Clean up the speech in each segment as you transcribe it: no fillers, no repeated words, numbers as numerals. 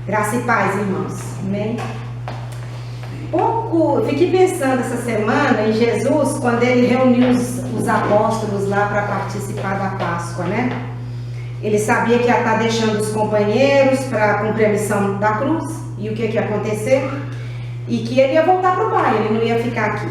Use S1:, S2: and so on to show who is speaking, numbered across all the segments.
S1: Graça e paz, irmãos. Amém? Fiquei pensando essa semana em Jesus, quando ele reuniu os apóstolos lá para participar da Páscoa, né? Ele sabia que ia estar deixando os companheiros para cumprir a missão da cruz, e o que ia acontecer, e que ele ia voltar para o Pai, ele não ia ficar aqui.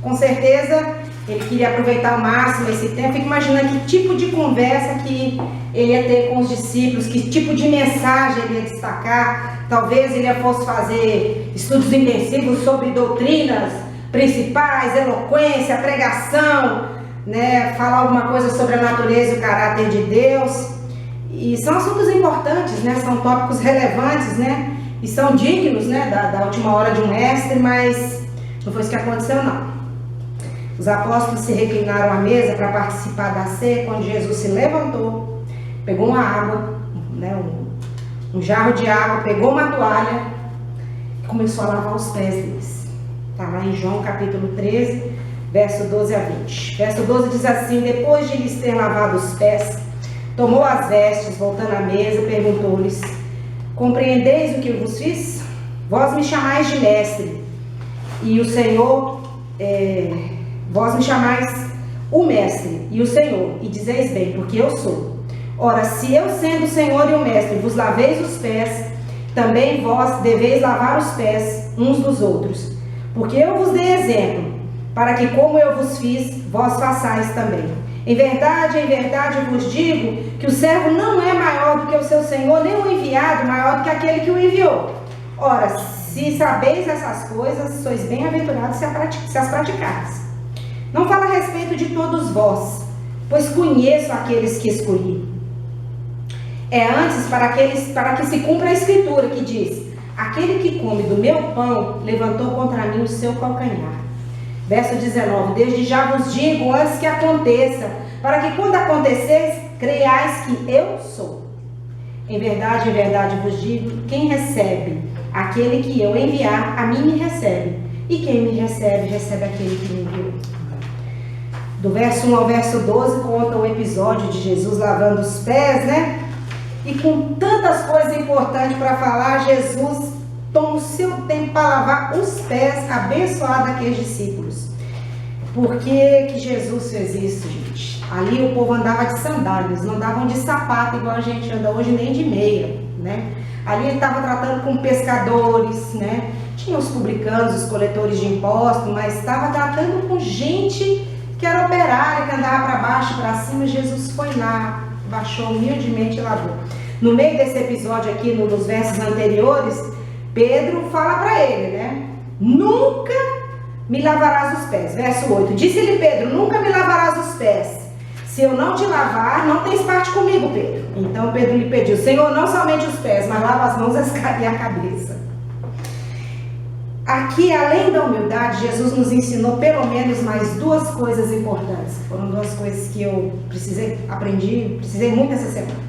S1: Com certeza, ele queria aproveitar ao máximo esse tempo. Fico imaginando que tipo de conversa que ele ia ter com os discípulos, que tipo de mensagem ele ia destacar. Talvez ele fosse fazer estudos intensivos sobre doutrinas principais, eloquência, pregação, né? Falar alguma coisa sobre a natureza e o caráter de Deus. E são assuntos importantes, né? São tópicos relevantes, né? E são dignos, né? Da última hora de um mestre, mas não foi isso que aconteceu, não. Os apóstolos se reclinaram à mesa para participar da ceia, quando Jesus se levantou, pegou uma água, né, um jarro de água, pegou uma toalha e começou a lavar os pés deles. Está lá em João capítulo 13, verso 12 a 20. Verso 12 diz assim: depois de lhes ter lavado os pés, tomou as vestes, voltando à mesa, perguntou-lhes: compreendeis o que eu vos fiz? Vós me chamais de mestre, e o Senhor... Vós me chamais o mestre e o Senhor, e dizeis bem, porque eu sou. Ora, se eu, sendo o Senhor e o mestre, vos laveis os pés, também vós deveis lavar os pés uns dos outros. Porque eu vos dei exemplo, para que, como eu vos fiz, vós façais também. Em verdade eu vos digo que o servo não é maior do que o seu Senhor, nem o enviado maior do que aquele que o enviou. Ora, se sabeis essas coisas, sois bem-aventurados se as praticardes. Não falo a respeito de todos vós, pois conheço aqueles que escolhi. É antes para que se cumpra a escritura que diz: aquele que come do meu pão levantou contra mim o seu calcanhar. Verso 19: desde já vos digo antes que aconteça, para que quando acontecer, creiais que eu sou. Em verdade vos digo: quem recebe aquele que eu enviar, a mim me recebe, e quem me recebe, recebe aquele que me enviou. Do verso 1 ao verso 12 conta o episódio de Jesus lavando os pés, né? E com tantas coisas importantes para falar, Jesus toma o seu tempo para lavar os pés, abençoado aqueles discípulos. Por que Jesus fez isso, gente? Ali o povo andava de sandálias, não andavam de sapato igual a gente anda hoje, nem de meia, né? Ali ele estava tratando com pescadores, né? Tinha os publicanos, os coletores de impostos, mas estava tratando com gente que era operária, que andava para baixo e para cima. Jesus foi lá, baixou humildemente e lavou. No meio desse episódio aqui, nos versos anteriores, Pedro fala para ele, né? Nunca me lavarás os pés. Verso 8. Disse-lhe Pedro: nunca me lavarás os pés. Se eu não te lavar, não tens parte comigo, Pedro. Então Pedro lhe pediu: Senhor, não somente os pés, mas lava as mãos e a cabeça. Aqui, além da humildade, Jesus nos ensinou pelo menos mais duas coisas importantes. Foram duas coisas que eu precisei muito essa semana.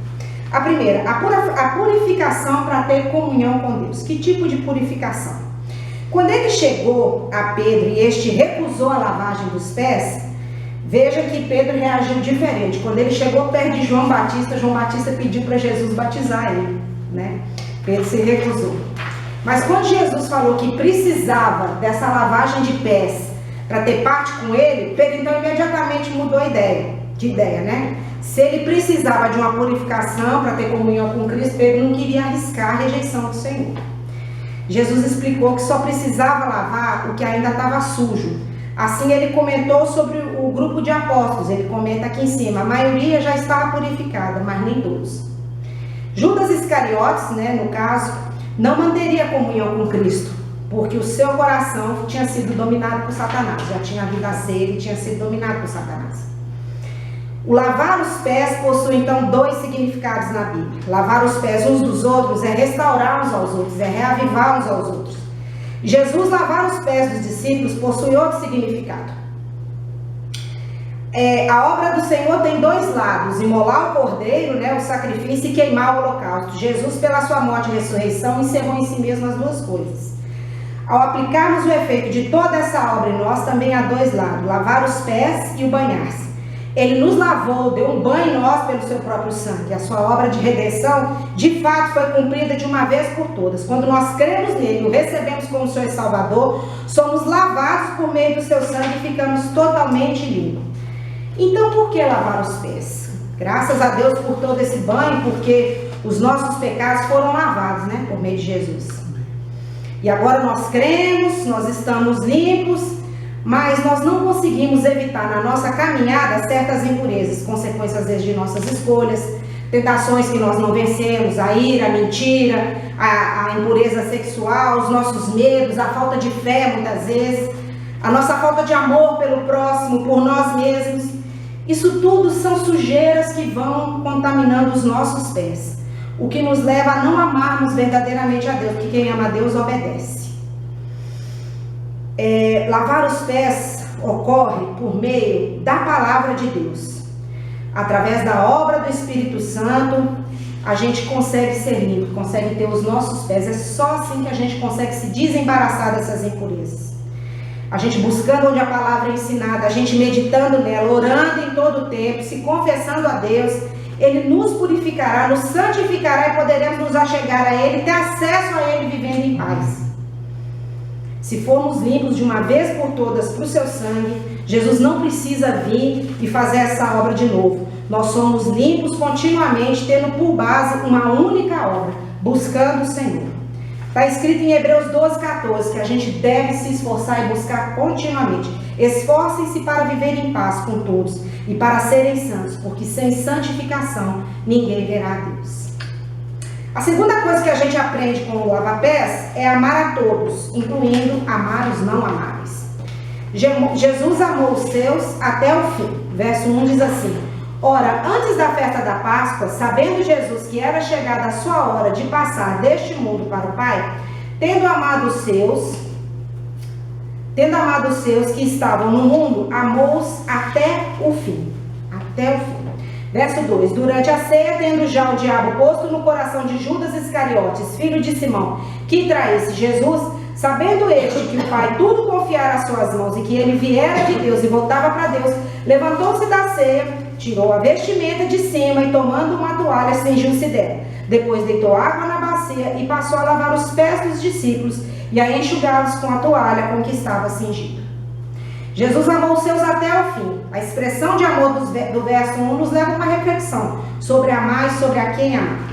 S1: A primeira, a purificação para ter comunhão com Deus. Que tipo de purificação? Quando ele chegou a Pedro e este recusou a lavagem dos pés, veja que Pedro reagiu diferente. Quando ele chegou perto de João Batista pediu para Jesus batizar ele, né? Pedro se recusou. Mas quando Jesus falou que precisava dessa lavagem de pés para ter parte com ele, Pedro então imediatamente mudou de ideia, né? Se ele precisava de uma purificação para ter comunhão com Cristo, Pedro não queria arriscar a rejeição do Senhor. Jesus explicou que só precisava lavar o que ainda estava sujo. Assim ele comentou sobre o grupo de apóstolos. Ele comenta aqui em cima: a maioria já estava purificada, mas nem todos. Judas Iscariotes, né, no caso, não manteria comunhão com Cristo, porque o seu coração tinha sido dominado por Satanás. Já tinha vindo a ser, ele tinha sido dominado por Satanás. O lavar os pés possui então dois significados na Bíblia. Lavar os pés uns dos outros é restaurar uns aos outros, é reavivar uns aos outros. Jesus lavar os pés dos discípulos possui outro significado. A obra do Senhor tem dois lados: imolar o cordeiro, né, o sacrifício, e queimar o holocausto. Jesus, pela sua morte e ressurreição, encerrou em si mesmo as duas coisas. Ao aplicarmos o efeito de toda essa obra em nós, também há dois lados: lavar os pés e o banhar-se. Ele nos lavou, deu um banho em nós pelo seu próprio sangue. A sua obra de redenção, de fato, foi cumprida de uma vez por todas. Quando nós cremos nele, o recebemos como Senhor e Salvador, somos lavados por meio do seu sangue e ficamos totalmente limpos. Então, por que lavar os pés? Graças a Deus por todo esse banho, porque os nossos pecados foram lavados, né, por meio de Jesus. E agora nós cremos, nós estamos limpos, mas nós não conseguimos evitar na nossa caminhada certas impurezas, consequências às vezes de nossas escolhas, tentações que nós não vencemos, a ira, a mentira, a impureza sexual, os nossos medos, a falta de fé muitas vezes, a nossa falta de amor pelo próximo, por nós mesmos. Isso tudo são sujeiras que vão contaminando os nossos pés, o que nos leva a não amarmos verdadeiramente a Deus, porque quem ama a Deus obedece. Lavar os pés ocorre por meio da palavra de Deus. Através da obra do Espírito Santo, a gente consegue ser limpo, consegue ter os nossos pés. É só assim que a gente consegue se desembaraçar dessas impurezas. A gente buscando onde a palavra é ensinada, a gente meditando nela, orando em todo o tempo, se confessando a Deus, Ele nos purificará, nos santificará e poderemos nos achegar a Ele, ter acesso a Ele vivendo em paz. Se formos limpos de uma vez por todas para o seu sangue, Jesus não precisa vir e fazer essa obra de novo. Nós somos limpos continuamente, tendo por base uma única obra, buscando o Senhor. Está escrito em Hebreus 12:14 que a gente deve se esforçar e buscar continuamente. Esforcem-se para viver em paz com todos e para serem santos, porque sem santificação ninguém verá a Deus. A segunda coisa que a gente aprende com o lava-pés é amar a todos, incluindo amar os não amáveis. Jesus amou os seus até o fim. Verso 1 diz assim: ora, antes da festa da Páscoa, sabendo Jesus que era chegada a sua hora de passar deste mundo para o Pai, tendo amado os seus que estavam no mundo, amou-os até o fim. Até o fim. Verso 2: durante a ceia, tendo já o diabo posto no coração de Judas Iscariotes, filho de Simão, que traísse Jesus, sabendo este que o Pai tudo confiara às suas mãos e que ele viera de Deus e voltava para Deus, levantou-se da ceia, tirou a vestimenta de cima e, tomando uma toalha, cingiu-se dela. Depois deitou água na bacia e passou a lavar os pés dos discípulos e a enxugá-los com a toalha com que estava cingido. Jesus amou os seus até o fim. A expressão de amor do verso 1 nos leva a uma reflexão sobre amar e sobre a quem amar.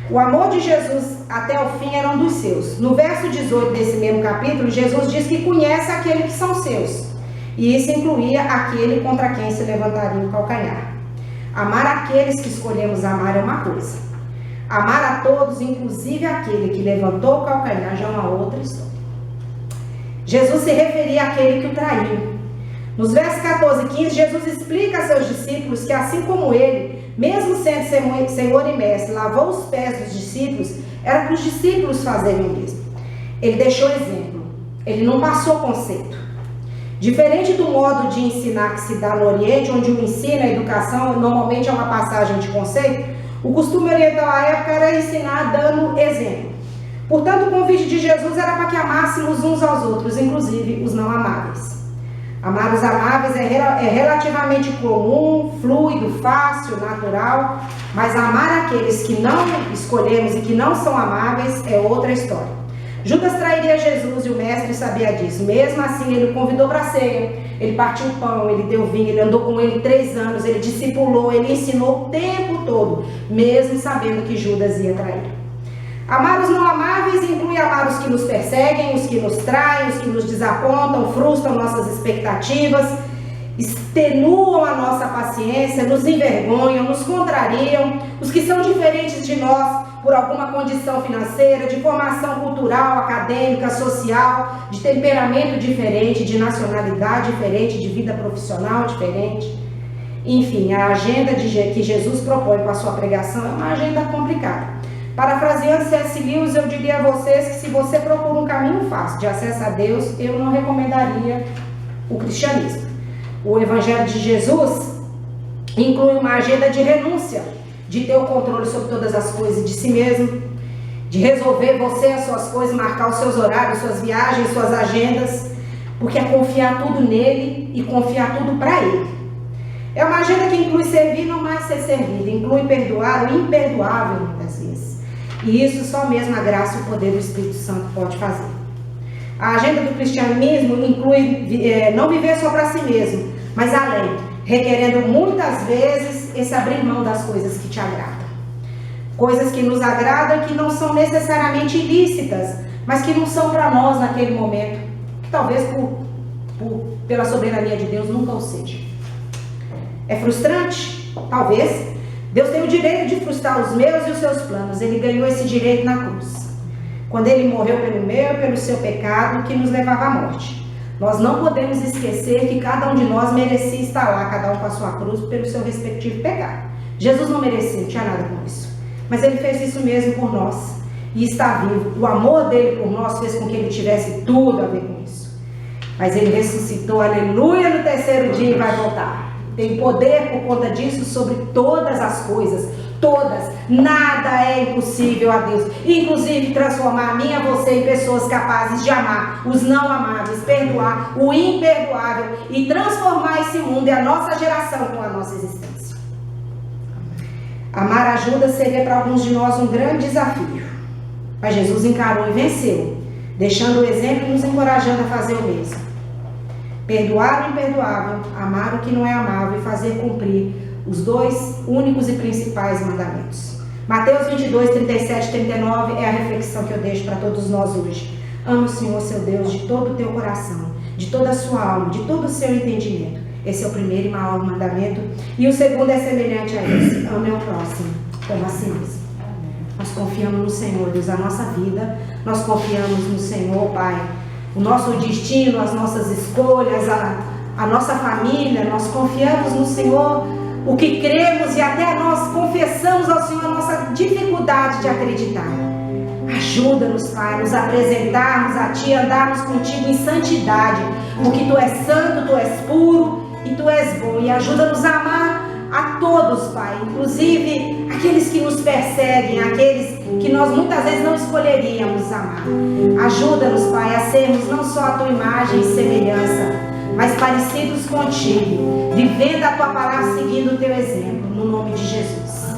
S1: O amor de Jesus até o fim era um dos seus. No verso 18 desse mesmo capítulo, Jesus diz que conhece aquele que são seus. E isso incluía aquele contra quem se levantaria o calcanhar. Amar aqueles que escolhemos amar é uma coisa. Amar a todos, inclusive aquele que levantou o calcanhar, já é uma outra história. Jesus se referia àquele que o traiu. Nos versos 14 e 15, Jesus explica a seus discípulos que assim como ele, mesmo sendo Senhor e Mestre, lavou os pés dos discípulos, era para os discípulos fazerem o mesmo. Ele deixou exemplo, ele não passou conceito. Diferente do modo de ensinar que se dá no Oriente, onde o ensino, a educação, normalmente é uma passagem de conceito, o costume oriental à época era ensinar dando exemplo. Portanto, o convite de Jesus era para que amássemos uns aos outros, inclusive os não amáveis. Amar os amáveis é relativamente comum, fluido, fácil, natural, mas amar aqueles que não escolhemos e que não são amáveis é outra história. Judas trairia Jesus e o mestre sabia disso. Mesmo assim, ele o convidou para a ceia. Ele partiu o pão, ele deu vinho, ele andou com ele 3 anos, ele discipulou, ele ensinou o tempo todo, mesmo sabendo que Judas ia trair. Amar os não amáveis inclui amar os que nos perseguem, os que nos traem, os que nos desapontam, frustram nossas expectativas, extenuam a nossa paciência, nos envergonham, nos contrariam, os que são diferentes de nós por alguma condição financeira, de formação cultural, acadêmica, social, de temperamento diferente, de nacionalidade diferente, de vida profissional diferente. Enfim, a agenda que Jesus propõe com a sua pregação é uma agenda complicada. Parafraseando C.S. Lewis, eu diria a vocês que se você procura um caminho fácil de acesso a Deus, eu não recomendaria o cristianismo. O Evangelho de Jesus inclui uma agenda de renúncia, de ter o controle sobre todas as coisas de si mesmo, de resolver você as suas coisas, marcar os seus horários, suas viagens, suas agendas, porque é confiar tudo nele e confiar tudo para ele. É uma agenda que inclui servir, não mais ser servido, inclui perdoar o imperdoável muitas vezes. E isso só mesmo a graça e o poder do Espírito Santo pode fazer. A agenda do cristianismo inclui não viver só para si mesmo, mas além, requerendo muitas vezes esse abrir mão das coisas que te agradam. Coisas que nos agradam e que não são necessariamente ilícitas, mas que não são para nós naquele momento, que talvez pela soberania de Deus nunca o seja. É frustrante? Talvez. Deus tem o direito de frustrar os meus e os seus planos. Ele ganhou esse direito na cruz, quando Ele morreu pelo meu e pelo seu pecado, que nos levava à morte. Nós não podemos esquecer que cada um de nós merecia estar lá, cada um com a sua cruz, pelo seu respectivo pecado. Jesus não merecia, não tinha nada com isso. Mas Ele fez isso mesmo por nós. E está vivo. O amor dele por nós fez com que Ele tivesse tudo a ver com isso. Mas Ele ressuscitou, aleluia, no terceiro dia e vai voltar. Tem poder por conta disso sobre todas as coisas. Todas. Nada é impossível a Deus. Inclusive transformar a mim e a você em pessoas capazes de amar os não amáveis, perdoar o imperdoável e transformar esse mundo e a nossa geração com a nossa existência. Amar ajuda seria para alguns de nós um grande desafio. Mas Jesus encarou e venceu, deixando o exemplo e nos encorajando a fazer o mesmo. Perdoar o imperdoável, amar o que não é amável e fazer cumprir os dois únicos e principais mandamentos. Mateus 22, 37 e 39 é a reflexão que eu deixo para todos nós hoje. Ame o Senhor seu Deus de todo o teu coração, de toda a sua alma, de todo o seu entendimento. Esse é o primeiro e maior mandamento. E o segundo é semelhante a esse: ame ao próximo como a si mesmo. Nós confiamos no Senhor, Deus, a nossa vida. Nós confiamos no Senhor, Pai, o nosso destino, as nossas escolhas, a nossa família. Nós confiamos no Senhor o que cremos e até nós confessamos ao Senhor a nossa dificuldade de acreditar. Ajuda-nos, Pai, a nos apresentarmos a Ti, andarmos contigo em santidade, porque Tu és santo, Tu és puro e Tu és bom. E ajuda-nos a amar a todos, Pai, inclusive aqueles que nos perseguem, aqueles que nós muitas vezes não escolheríamos amar. Ajuda-nos, Pai, a sermos não só a Tua imagem e semelhança, mas parecidos contigo, vivendo a Tua palavra, seguindo o Teu exemplo, no nome de Jesus.